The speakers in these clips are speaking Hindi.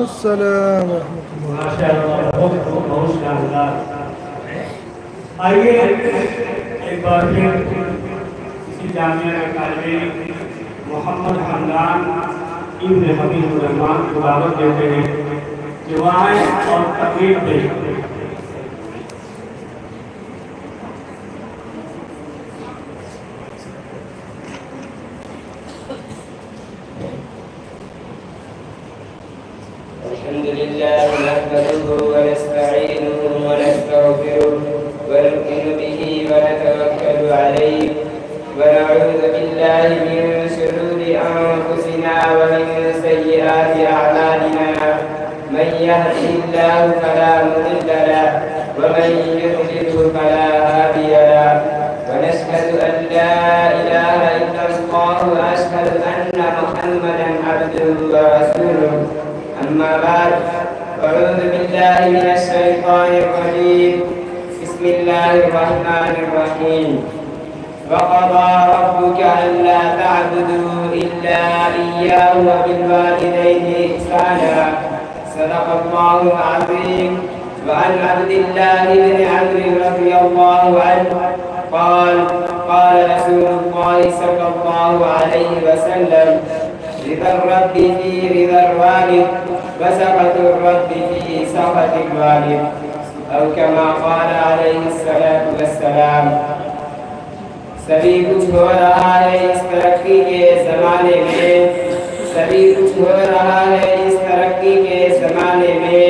अस्सलाम व रहमतुल्लाह। माशाअल्लाह, बहुत शानदार। आइए एक बार फिर इसी जामिया के तालिब मोहम्मद हमदान इब्न हबीबुर रहमान को दावत देते हैं कि वहाँ आएं और तकरीर दें। अल्हम्दुलिल्लाह नहमदुहु व नस्तईनुहु व नस्तगफिरुहु व नु'मिनु बिही व नतवक्कलु अलैहि व नऊज़ु बिल्लाहि मिन शुरूरि अंफुसिना व मिन सय्यिआति अअमालिना मन यहदिहिल्लाहु फला मुदिल्ल लहु व मन युद्लिल्हु फला हादिय लहु व नशहदु अन ला इलाहा इल्लल्लाह व अशहदु अन्ना मुहम्मदन अब्दुहु व रसूलुहु। अम्मा बाद, अऊज़ु बिल्लाहि मिनश शैतानिर रजीम। बिस्मिल्लाहिर रहमानिर रहीम। वक़ज़ा रब्बुका अल्ला तअबुदू इल्ला इय्याहु व बिल वालिदैनि इहसाना। सदक़ल्लाहुल अज़ीम। व अन अब्दिल्लाहि इब्न अम्र रज़ियल्लाहु अन्हु क़ाल क़ाल रसूलुल्लाहि सल्लल्लाहु अलैहि वसल्लम रिदा रब्बि फी रिदा वालिद व सख़तु रब्बि फी सख़ति वालिद। और कमा क़ाल अलैहि सलातु वस्सलाम। सभी कुछ हो रहा है इस तरक्की के ज़माने में, सभी कुछ हो रहा है इस तरक्की के ज़माने में,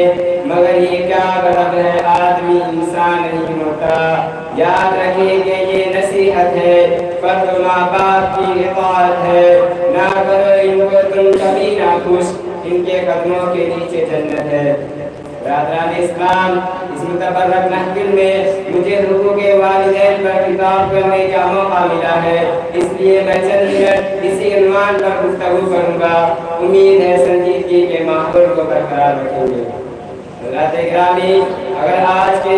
मगर ये क्या गलत है, आदमी इंसान नहीं होता। याद रखिए कि ये नसीहत है, फर्ज माँ बाप की इताअत है। ना करो इनको तुम कभी ना खुश, इनके कदमों के नीचे जन्नत है। रात इस्लाम, इस मुतबर्रक महफिल में मुझे हुकूक़े वालिदैन पर खिताब करने का मौका मिला है, इसलिए मैं चंद मिनट इसी उन्वान पर गुफ्तगू करूँगा। उम्मीद है संजीदगी के माहौल को बरकरार रखेंगे। हज़रात गिरामी, अगर आज के